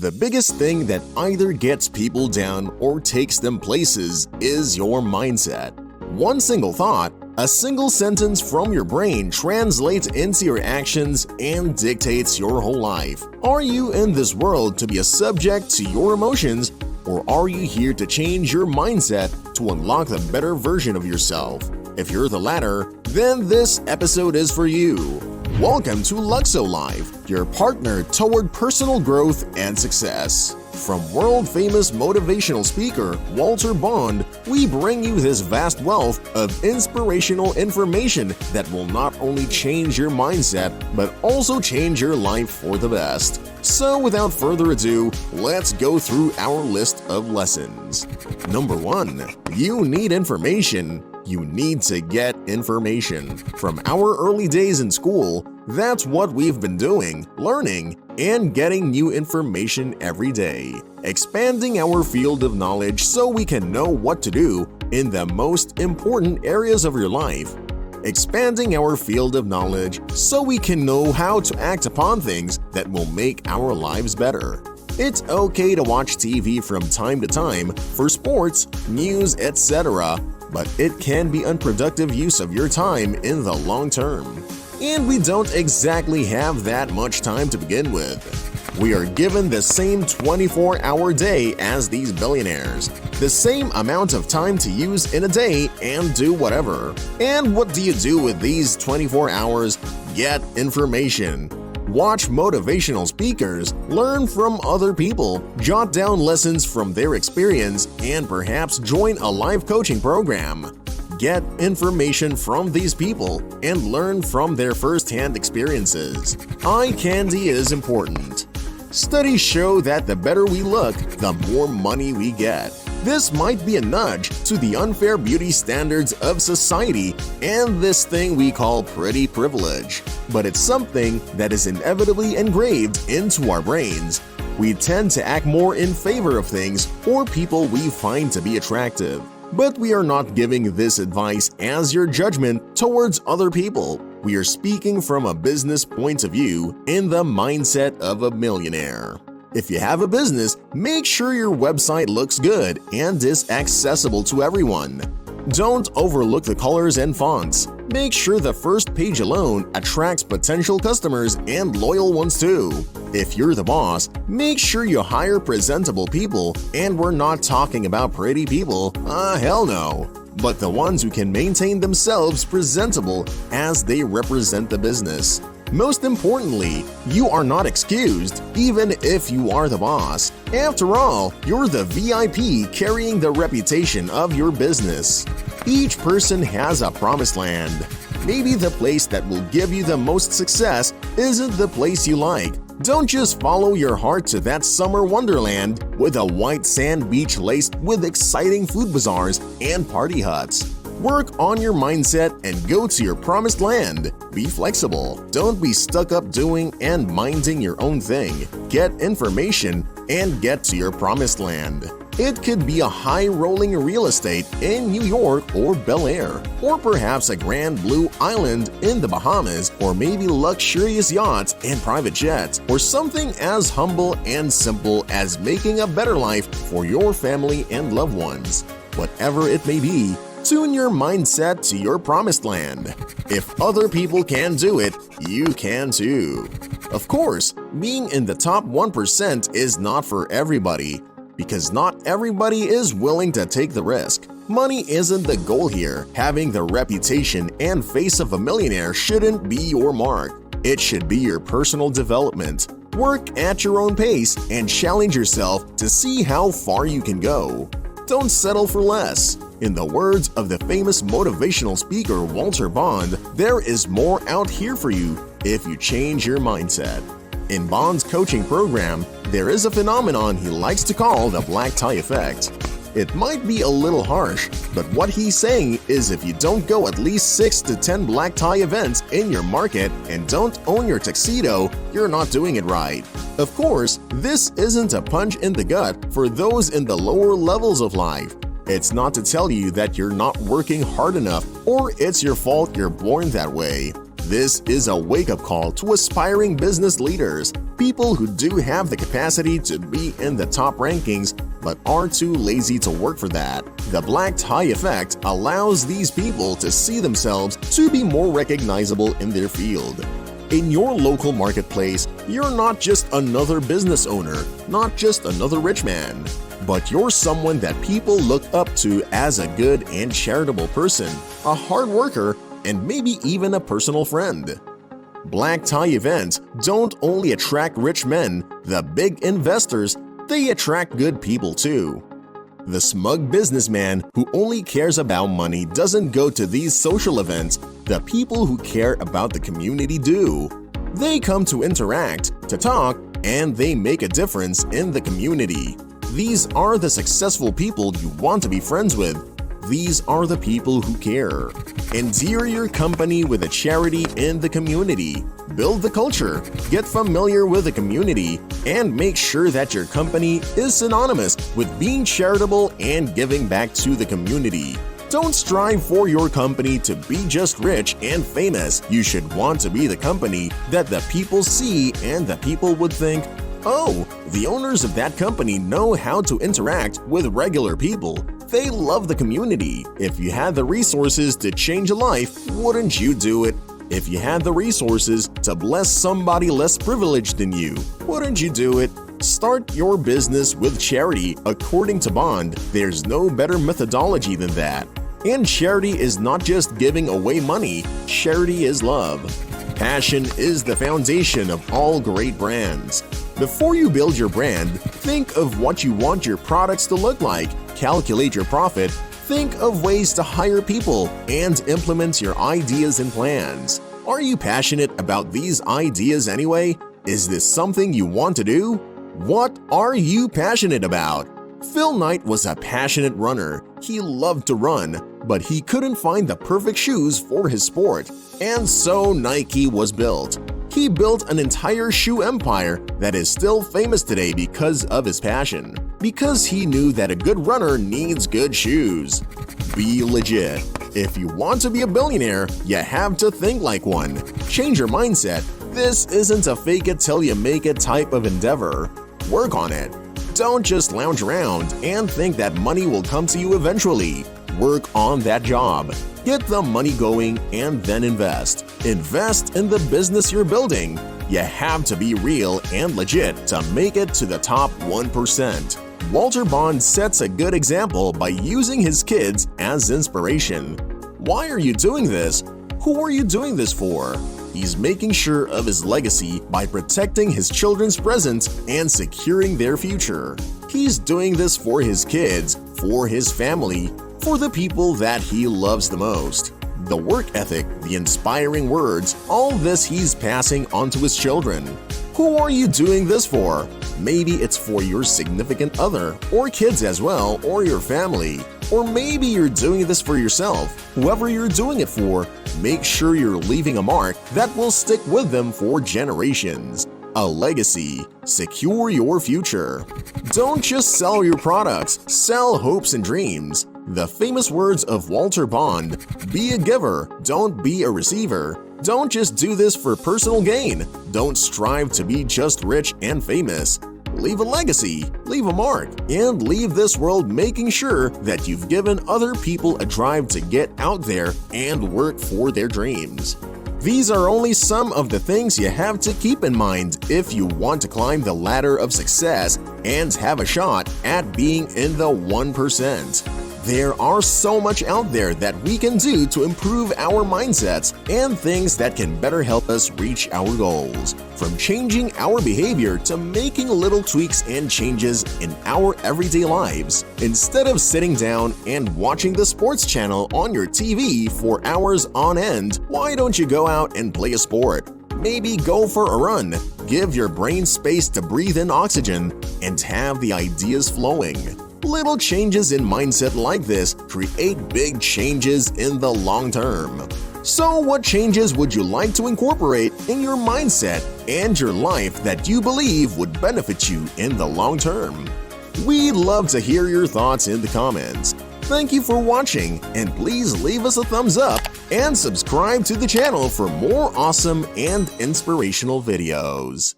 The biggest thing that either gets people down or takes them places is your mindset. One single thought, a single sentence from your brain translates into your actions and dictates your whole life. Are you in this world to be a subject to your emotions, or are you here to change your mindset to unlock the better version of yourself? If you're the latter, then this episode is for you. Welcome to Luxo-Life, your partner toward personal growth and success. From world-famous motivational speaker Walter Bond, we bring you this vast wealth of inspirational information that will not only change your mindset, but also change your life for the best. So without further ado, let's go through our list of lessons. Number 1. You need information. You need to get information. From our early days in school, that's what we've been doing, learning, and getting new information every day, expanding our field of knowledge so we can know what to do in the most important areas of your life. Expanding our field of knowledge so we can know how to act upon things that will make our lives better. It's okay to watch TV from time to time for sports, news, etc., but it can be unproductive use of your time in the long term. And we don't exactly have that much time to begin with. We are given the same 24-hour day as these billionaires, the same amount of time to use in a day and do whatever. And what do you do with these 24 hours? Get information. Watch motivational speakers, learn from other people, jot down lessons from their experience, and perhaps join a live coaching program. Get information from these people and learn from their first-hand experiences. Eye candy is important. Studies show that the better we look, the more money we get. This might be a nudge to the unfair beauty standards of society and this thing we call pretty privilege. But it's something that is inevitably engraved into our brains. We tend to act more in favor of things or people we find to be attractive. But we are not giving this advice as your judgment towards other people. We are speaking from a business point of view in the mindset of a millionaire. If you have a business, make sure your website looks good and is accessible to everyone. Don't overlook the colors and fonts. Make sure the first page alone attracts potential customers and loyal ones too. If you're the boss, make sure you hire presentable people, and we're not talking about pretty people, hell no, but the ones who can maintain themselves presentable as they represent the business. Most importantly, you are not excused, even if you are the boss. After all, you're the VIP carrying the reputation of your business. Each person has a promised land. Maybe the place that will give you the most success isn't the place you like. Don't just follow your heart to that summer wonderland with a white sand beach laced with exciting food bazaars and party huts. Work on your mindset and go to your promised land. Be flexible. Don't be stuck up doing and minding your own thing. Get information and get to your promised land. It could be a high-rolling real estate in New York or Bel Air, or perhaps a grand blue island in the Bahamas, or maybe luxurious yachts and private jets, or something as humble and simple as making a better life for your family and loved ones. Whatever it may be, tune your mindset to your promised land. If other people can do it, you can too. Of course, being in the top 1% is not for everybody, because not everybody is willing to take the risk. Money isn't the goal here. Having the reputation and face of a millionaire shouldn't be your mark. It should be your personal development. Work at your own pace and challenge yourself to see how far you can go. Don't settle for less. In the words of the famous motivational speaker Walter Bond, there is more out here for you if you change your mindset. In Bond's coaching program, there is a phenomenon he likes to call the black tie effect. It might be a little harsh, but what he's saying is if you don't go at least 6 to 10 black tie events in your market and don't own your tuxedo, you're not doing it right. Of course, this isn't a punch in the gut for those in the lower levels of life. It's not to tell you that you're not working hard enough or it's your fault you're born that way. This is a wake-up call to aspiring business leaders. People who do have the capacity to be in the top rankings but are too lazy to work for that. The black tie effect allows these people to see themselves to be more recognizable in their field. In your local marketplace, you're not just another business owner, not just another rich man, but you're someone that people look up to as a good and charitable person, a hard worker, and maybe even a personal friend. Black tie events don't only attract rich men, the big investors, they attract good people too. The smug businessman who only cares about money doesn't go to these social events. The people who care about the community do. They come to interact, to talk, and they make a difference in the community. These are the successful people you want to be friends with. These are the people who care. Endear your company with a charity in the community. Build the culture, get familiar with the community, and make sure that your company is synonymous with being charitable and giving back to the community. Don't strive for your company to be just rich and famous. You should want to be the company that the people see and the people would think, oh, the owners of that company know how to interact with regular people. They love the community. If you had the resources to change a life, wouldn't you do it? If you had the resources to bless somebody less privileged than you, wouldn't you do it? Start your business with charity according to Bond. There's no better methodology than that. And charity is not just giving away money, charity is love. Passion is the foundation of all great brands. Before you build your brand, think of what you want your products to look like, calculate your profit, think of ways to hire people, and implement your ideas and plans. Are you passionate about these ideas anyway? Is this something you want to do? What are you passionate about? Phil Knight was a passionate runner. He loved to run, but he couldn't find the perfect shoes for his sport. And so Nike was built. He built an entire shoe empire that is still famous today because of his passion. Because he knew that a good runner needs good shoes. Be legit. If you want to be a billionaire, you have to think like one. Change your mindset. This isn't a fake it till you make it type of endeavor. Work on it. Don't just lounge around and think that money will come to you eventually. Work on that job. Get the money going and then invest. Invest in the business you're building. You have to be real and legit to make it to the top 1%. Walter Bond sets a good example by using his kids as inspiration. Why are you doing this? Who are you doing this for? He's making sure of his legacy by protecting his children's present and securing their future. He's doing this for his kids, for his family, for the people that he loves the most. The work ethic, the inspiring words, all this he's passing on to his children. Who are you doing this for? Maybe it's for your significant other, or kids as well, or your family. Or maybe you're doing this for yourself. Whoever you're doing it for, make sure you're leaving a mark that will stick with them for generations. A legacy. Secure your future. Don't just sell your products, sell hopes and dreams. The famous words of Walter Bond, be a giver, don't be a receiver. Don't just do this for personal gain. Don't strive to be just rich and famous. Leave a legacy, leave a mark, and leave this world making sure that you've given other people a drive to get out there and work for their dreams. These are only some of the things you have to keep in mind if you want to climb the ladder of success and have a shot at being in the 1%. There are so much out there that we can do to improve our mindsets and things that can better help us reach our goals. From changing our behavior to making little tweaks and changes in our everyday lives. Instead of sitting down and watching the sports channel on your TV for hours on end, why don't you go out and play a sport? Maybe go for a run, give your brain space to breathe in oxygen, and have the ideas flowing. Little changes in mindset like this create big changes in the long term. So what changes would you like to incorporate in your mindset and your life that you believe would benefit you in the long term? We'd love to hear your thoughts in the comments. Thank you for watching, and please leave us a thumbs up and subscribe to the channel for more awesome and inspirational videos.